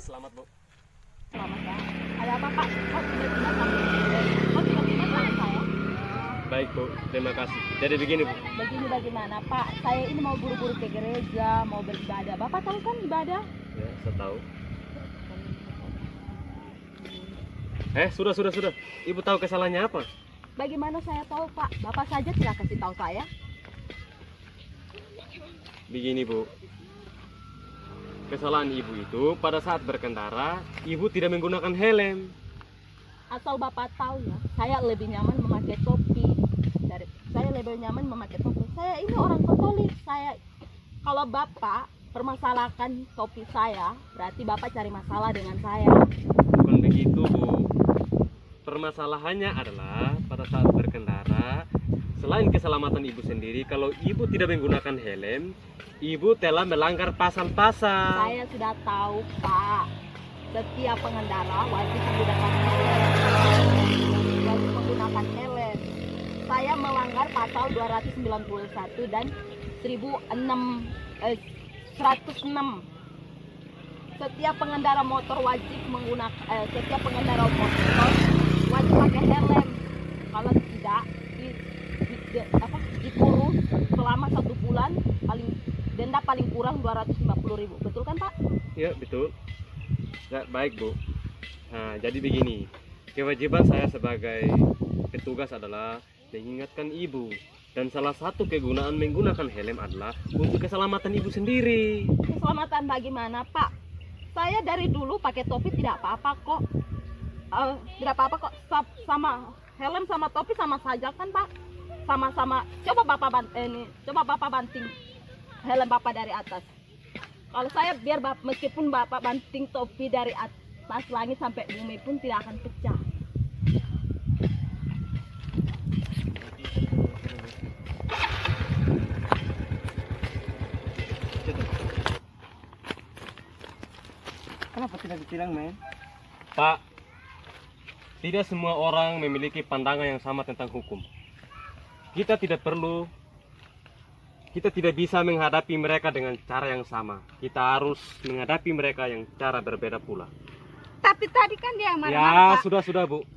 selamat Bu. Selamat Pak. Ada apa Pak? Kok tiba-tiba panggil saya? Kok tiba-tiba panggil saya? Baik Bu, terima kasih. Jadi begini Bu. Begini bagaimana Pak? Saya ini mau buru-buru ke gereja, mau beribadah. Bapak tahu kan ibadah? Ya, saya tahu. Sudah. Ibu tahu kesalahannya apa? Bagaimana saya tahu Pak? Bapak saja tidak kasih tahu saya. Begini Bu. Kesalahan ibu itu pada saat berkendara, ibu tidak menggunakan helm. Asal Bapak tahu ya, saya lebih nyaman memakai topi. Saya lebih nyaman memakai topi. Saya ini orang Katolik. Kalau Bapak permasalahkan topi saya, berarti Bapak cari masalah dengan saya. Bukan begitu Bu. Permasalahannya adalah pada saat berkendara, selain keselamatan ibu sendiri, kalau ibu tidak menggunakan helm, ibu telah melanggar pasal-pasal. Saya sudah tahu Pak, setiap pengendara wajib menggunakan helm. Saya melanggar pasal 291 dan 106. Setiap pengendara motor wajib pakai helm. Kalau tidak dikurung selama 1 bulan, denda paling kurang 250.000. Betul kan Pak? Ya betul. Ya, baik Bu. Nah, jadi begini, kewajiban saya sebagai petugas adalah mengingatkan ibu. Dan salah satu kegunaan menggunakan helm adalah untuk keselamatan ibu sendiri. Keselamatan bagaimana Pak? Saya dari dulu pakai topi tidak apa-apa kok. Tidak apa-apa kok. Sama helm sama topi sama saja kan Pak? Sama-sama. Coba Bapak banting helm Bapak dari atas. Kalau saya meskipun Bapak banting topi dari atas langit sampai bumi pun tidak akan pecah. Kenapa tidak ditilang, men? Pak, tidak semua orang memiliki pandangan yang sama tentang hukum. Kita tidak bisa menghadapi mereka dengan cara yang sama. Kita harus menghadapi mereka yang cara berbeda pula. Tapi tadi kan dia yang Ya, marah-marah, Pak. sudah Bu.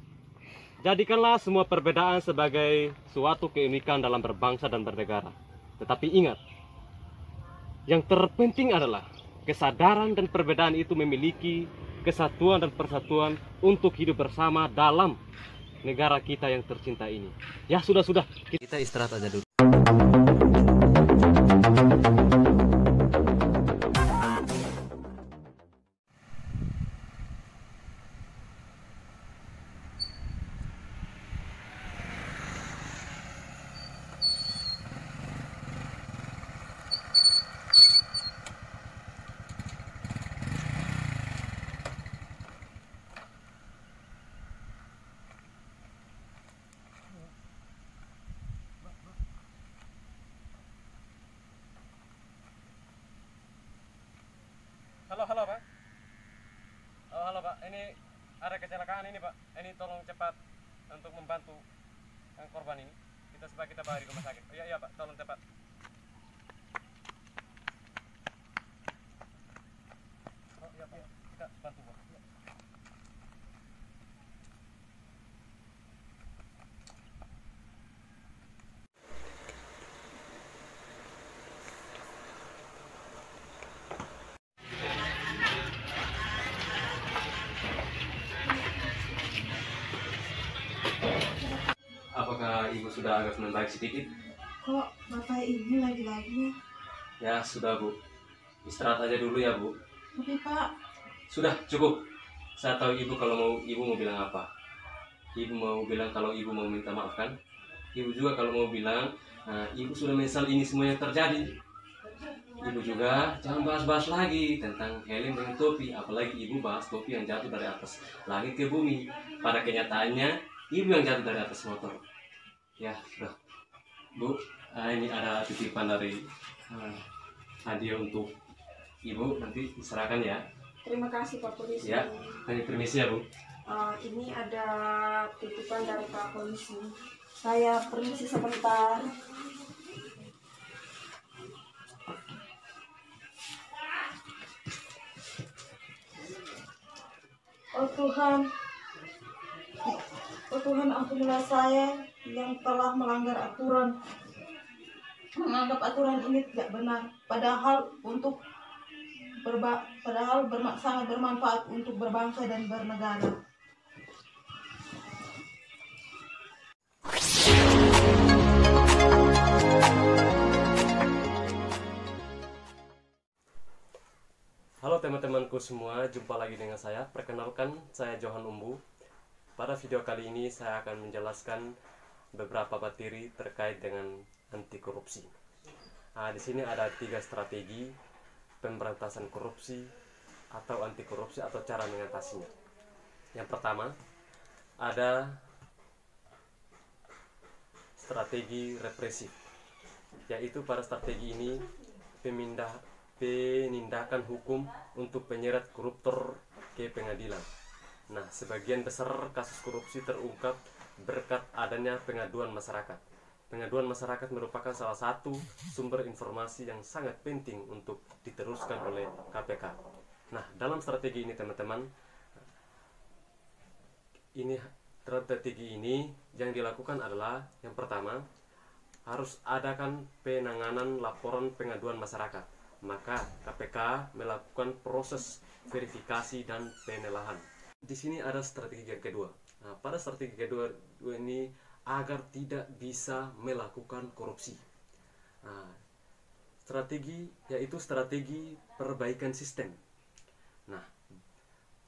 Jadikanlah semua perbedaan sebagai suatu keunikan dalam berbangsa dan bernegara. Tetapi ingat, yang terpenting adalah kesadaran dan perbedaan itu memiliki kesatuan dan persatuan untuk hidup bersama dalam negara kita yang tercinta ini. Ya sudah. Kita istirahat aja dulu. Halo Pak. Halo Pak, ini ada kecelakaan ini Pak. Ini tolong cepat untuk membantu yang korban ini. Supaya kita bawa di rumah sakit. Iya Pak, tolong cepat. Oh iya Pak, kita bantu Pak. Apakah Ibu sudah agak membaik sedikit? Kok Bapak Ibu lagi-lagi? Ya sudah Bu. Istirahat aja dulu ya Bu. Tapi Pak, Sudah cukup. Saya tahu Ibu mau bilang apa. Ibu mau bilang kalau Ibu mau minta maaf kan? Ibu juga kalau mau bilang Ibu sudah menyesal ini semua yang terjadi. Ibu juga jangan bahas-bahas lagi tentang helm dan topi. Apalagi Ibu bahas topi yang jatuh dari atas langit ke bumi. Pada kenyataannya Ibu yang jatuh dari atas motor. Ya sudah Bu, ini ada titipan dari hadiah untuk Ibu, nanti diserahkan ya. terima kasih Pak Polisi. Ya, ini permisi ya Bu. Ini ada titipan dari Pak Polisi. Saya permisi sebentar. Oh Tuhan, oh Tuhan, ampunilah saya yang telah melanggar aturan, menganggap aturan ini tidak benar, padahal sangat bermanfaat untuk berbangsa dan bernegara. Halo teman-temanku semua, jumpa lagi dengan saya. Perkenalkan, saya Johan Umbu. Pada video kali ini saya akan menjelaskan beberapa materi terkait dengan anti korupsi. Di sini ada 3 strategi pemberantasan korupsi atau anti korupsi atau cara mengatasinya. Yang pertama, ada strategi represif, yaitu pada strategi ini penindakan hukum untuk penyeret koruptor ke pengadilan. Nah, sebagian besar kasus korupsi terungkap berkat adanya pengaduan masyarakat. Pengaduan masyarakat merupakan salah satu sumber informasi yang sangat penting untuk diteruskan oleh KPK. Nah, dalam strategi ini teman-teman, strategi ini yang dilakukan adalah yang pertama, harus adakan penanganan laporan pengaduan masyarakat. Maka KPK melakukan proses verifikasi dan penelahan. Di sini ada strategi yang kedua. Nah, pada strategi kedua ini agar tidak bisa melakukan korupsi. Nah, strategi yaitu strategi perbaikan sistem. Nah,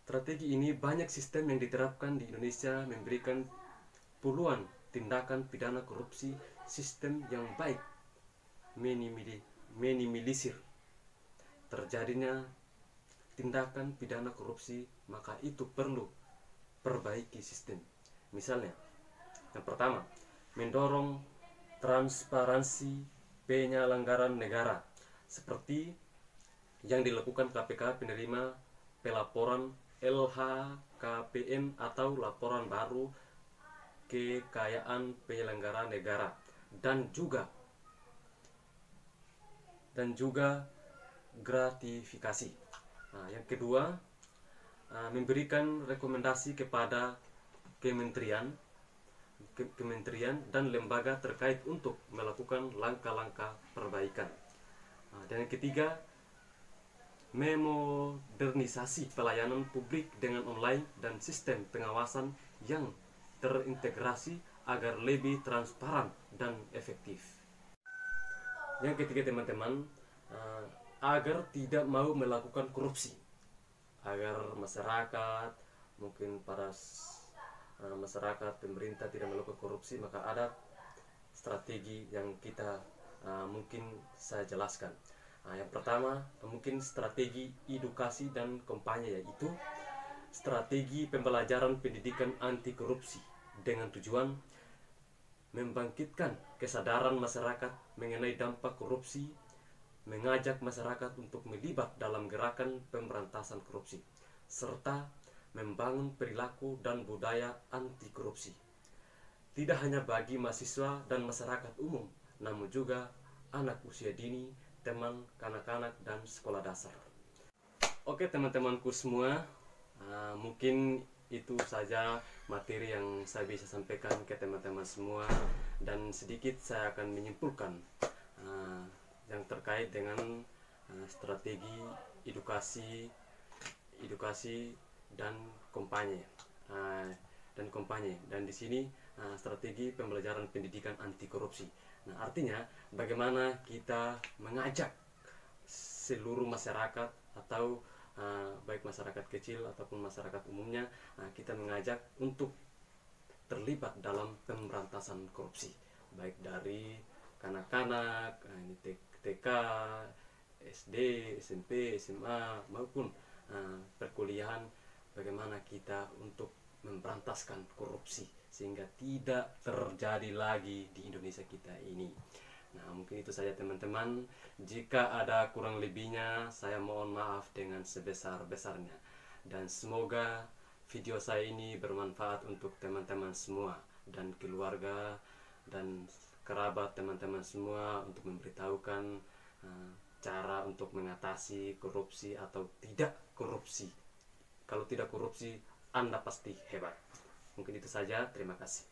strategi ini banyak sistem yang diterapkan di Indonesia memberikan puluhan tindakan pidana korupsi. Sistem yang baik minimalisir terjadinya tindakan pidana korupsi, maka itu perlu perbaiki sistem. Misalnya, yang pertama, mendorong transparansi penyelenggaraan negara seperti yang dilakukan KPK penerima pelaporan LHKPN atau laporan baru kekayaan penyelenggara negara, dan juga gratifikasi. Nah, yang kedua, memberikan rekomendasi kepada kementerian dan lembaga terkait untuk melakukan langkah-langkah perbaikan. Nah, dan yang ketiga, memodernisasi pelayanan publik dengan online dan sistem pengawasan yang terintegrasi agar lebih transparan dan efektif. Yang ketiga teman-teman, agar tidak mau melakukan korupsi, agar masyarakat, mungkin para masyarakat, pemerintah tidak melakukan korupsi, maka ada strategi yang kita mungkin saya jelaskan. Yang pertama, mungkin strategi edukasi dan kampanye, yaitu strategi pembelajaran pendidikan anti korupsi dengan tujuan membangkitkan kesadaran masyarakat mengenai dampak korupsi, mengajak masyarakat untuk terlibat dalam gerakan pemberantasan korupsi, serta membangun perilaku dan budaya anti korupsi. Tidak hanya bagi mahasiswa dan masyarakat umum, namun juga anak usia dini, teman, kanak-kanak, dan sekolah dasar. Oke teman-temanku semua, mungkin itu saja materi yang saya bisa sampaikan ke teman-teman semua, dan sedikit saya akan menyimpulkan yang terkait dengan strategi edukasi dan kampanye. Dan di sini strategi pembelajaran pendidikan anti korupsi. Nah, artinya bagaimana kita mengajak seluruh masyarakat atau baik masyarakat kecil ataupun masyarakat umumnya, kita mengajak untuk terlibat dalam pemberantasan korupsi, baik dari kanak-kanak, TK, SD, SMP, SMA, maupun perkuliahan, bagaimana kita untuk memberantaskan korupsi sehingga tidak terjadi lagi di Indonesia kita ini. Nah, mungkin itu saja teman-teman. Jika ada kurang lebihnya, saya mohon maaf dengan sebesar-besarnya. Dan semoga video saya ini bermanfaat untuk teman-teman semua dan keluarga dan kerabat teman-teman semua, untuk memberitahukan cara untuk mengatasi korupsi atau tidak korupsi. Kalau tidak korupsi, Anda pasti hebat. Mungkin itu saja, terima kasih.